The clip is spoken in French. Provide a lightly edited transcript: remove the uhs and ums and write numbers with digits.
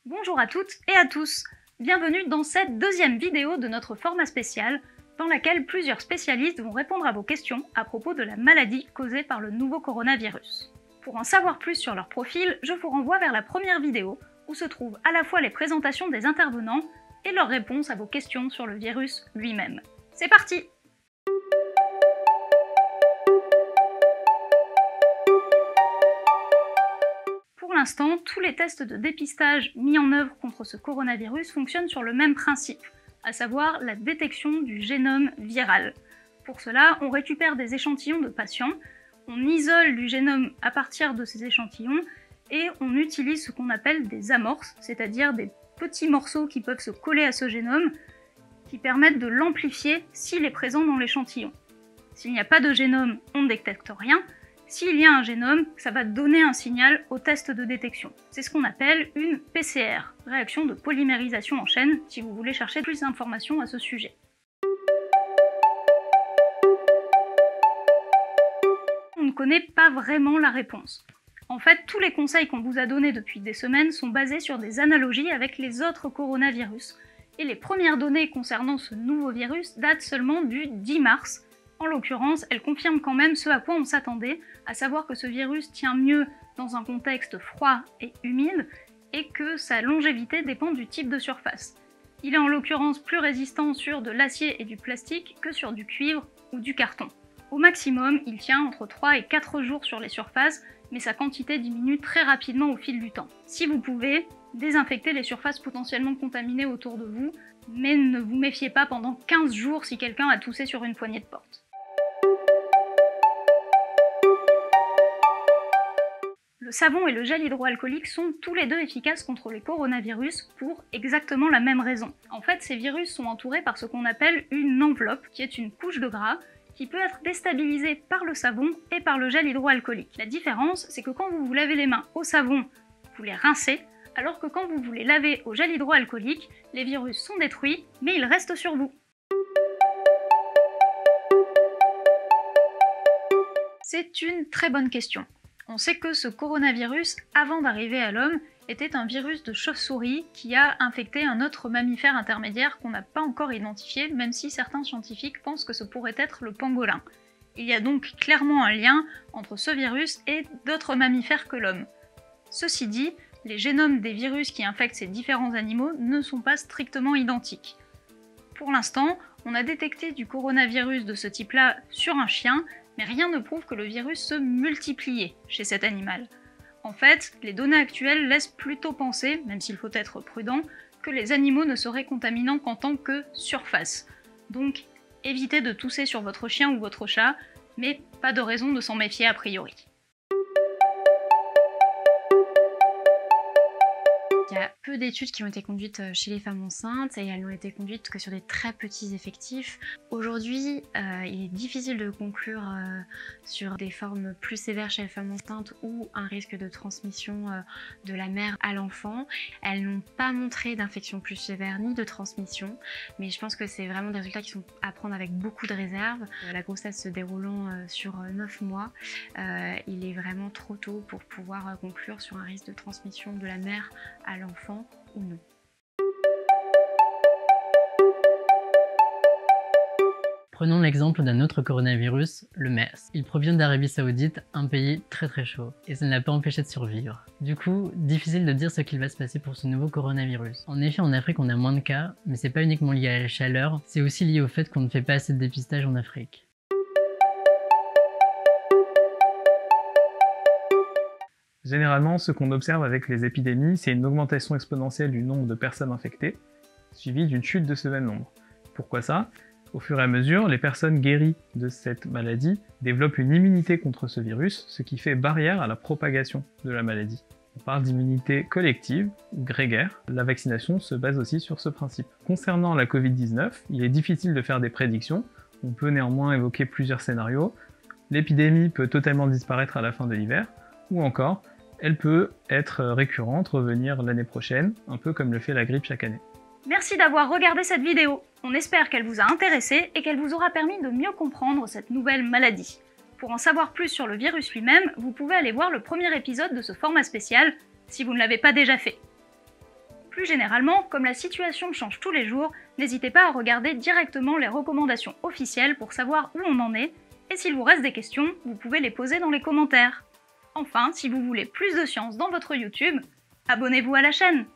Bonjour à toutes et à tous, bienvenue dans cette deuxième vidéo de notre format spécial dans laquelle plusieurs spécialistes vont répondre à vos questions à propos de la maladie causée par le nouveau coronavirus. Pour en savoir plus sur leur profil, je vous renvoie vers la première vidéo où se trouvent à la fois les présentations des intervenants et leurs réponses à vos questions sur le virus lui-même. C'est parti! Pour l'instant, tous les tests de dépistage mis en œuvre contre ce coronavirus fonctionnent sur le même principe, à savoir la détection du génome viral. Pour cela, on récupère des échantillons de patients, on isole du génome à partir de ces échantillons et on utilise ce qu'on appelle des amorces, c'est-à-dire des petits morceaux qui peuvent se coller à ce génome, qui permettent de l'amplifier s'il est présent dans l'échantillon. S'il n'y a pas de génome, on ne détecte rien. S'il y a un génome, ça va donner un signal au test de détection. C'est ce qu'on appelle une PCR, réaction de polymérisation en chaîne, si vous voulez chercher plus d'informations à ce sujet. On ne connaît pas vraiment la réponse. En fait, tous les conseils qu'on vous a donnés depuis des semaines sont basés sur des analogies avec les autres coronavirus. Et les premières données concernant ce nouveau virus datent seulement du 10 mars. En l'occurrence, elles confirment quand même ce à quoi on s'attendait, à savoir que ce virus tient mieux dans un contexte froid et humide, et que sa longévité dépend du type de surface. Il est en l'occurrence plus résistant sur de l'acier et du plastique que sur du cuivre ou du carton. Au maximum, il tient entre 3 et 4 jours sur les surfaces, mais sa quantité diminue très rapidement au fil du temps. Si vous pouvez, désinfectez les surfaces potentiellement contaminées autour de vous, mais ne vous méfiez pas pendant 15 jours si quelqu'un a toussé sur une poignée de porte. Le savon et le gel hydroalcoolique sont tous les deux efficaces contre les coronavirus pour exactement la même raison. En fait, ces virus sont entourés par ce qu'on appelle une enveloppe, qui est une couche de gras, qui peut être déstabilisée par le savon et par le gel hydroalcoolique. La différence, c'est que quand vous vous lavez les mains au savon, vous les rincez, alors que quand vous vous les lavez au gel hydroalcoolique, les virus sont détruits, mais ils restent sur vous. C'est une très bonne question. On sait que ce coronavirus, avant d'arriver à l'homme, était un virus de chauve-souris qui a infecté un autre mammifère intermédiaire qu'on n'a pas encore identifié, même si certains scientifiques pensent que ce pourrait être le pangolin. Il y a donc clairement un lien entre ce virus et d'autres mammifères que l'homme. Ceci dit, les génomes des virus qui infectent ces différents animaux ne sont pas strictement identiques. Pour l'instant, on a détecté du coronavirus de ce type-là sur un chien, mais rien ne prouve que le virus se multipliait chez cet animal. En fait, les données actuelles laissent plutôt penser, même s'il faut être prudent, que les animaux ne seraient contaminants qu'en tant que surface. Donc, évitez de tousser sur votre chien ou votre chat, mais pas de raison de s'en méfier a priori. Il y a peu d'études qui ont été conduites chez les femmes enceintes et elles n'ont été conduites que sur des très petits effectifs. Aujourd'hui, il est difficile de conclure sur des formes plus sévères chez les femmes enceintes ou un risque de transmission de la mère à l'enfant. Elles n'ont pas montré d'infection plus sévère ni de transmission, mais je pense que c'est vraiment des résultats qui sont à prendre avec beaucoup de réserve. La grossesse se déroulant sur 9 mois, il est vraiment trop tôt pour pouvoir conclure sur un risque de transmission de la mère à l'enfant ou non. Prenons l'exemple d'un autre coronavirus, le MERS. Il provient d'Arabie Saoudite, un pays très chaud, et ça ne l'a pas empêché de survivre. Du coup, difficile de dire ce qu'il va se passer pour ce nouveau coronavirus. En effet, en Afrique, on a moins de cas, mais c'est pas uniquement lié à la chaleur, c'est aussi lié au fait qu'on ne fait pas assez de dépistage en Afrique. Généralement, ce qu'on observe avec les épidémies, c'est une augmentation exponentielle du nombre de personnes infectées, suivie d'une chute de ce même nombre. Pourquoi ça? Au fur et à mesure, les personnes guéries de cette maladie développent une immunité contre ce virus, ce qui fait barrière à la propagation de la maladie. On parle d'immunité collective ou grégaire. La vaccination se base aussi sur ce principe. Concernant la Covid-19, il est difficile de faire des prédictions. On peut néanmoins évoquer plusieurs scénarios. L'épidémie peut totalement disparaître à la fin de l'hiver, ou encore, elle peut être récurrente, revenir l'année prochaine, un peu comme le fait la grippe chaque année. Merci d'avoir regardé cette vidéo. On espère qu'elle vous a intéressé et qu'elle vous aura permis de mieux comprendre cette nouvelle maladie. Pour en savoir plus sur le virus lui-même, vous pouvez aller voir le premier épisode de ce format spécial, si vous ne l'avez pas déjà fait. Plus généralement, comme la situation change tous les jours, n'hésitez pas à regarder directement les recommandations officielles pour savoir où on en est, et s'il vous reste des questions, vous pouvez les poser dans les commentaires. Enfin, si vous voulez plus de science dans votre YouTube, abonnez-vous à la chaîne!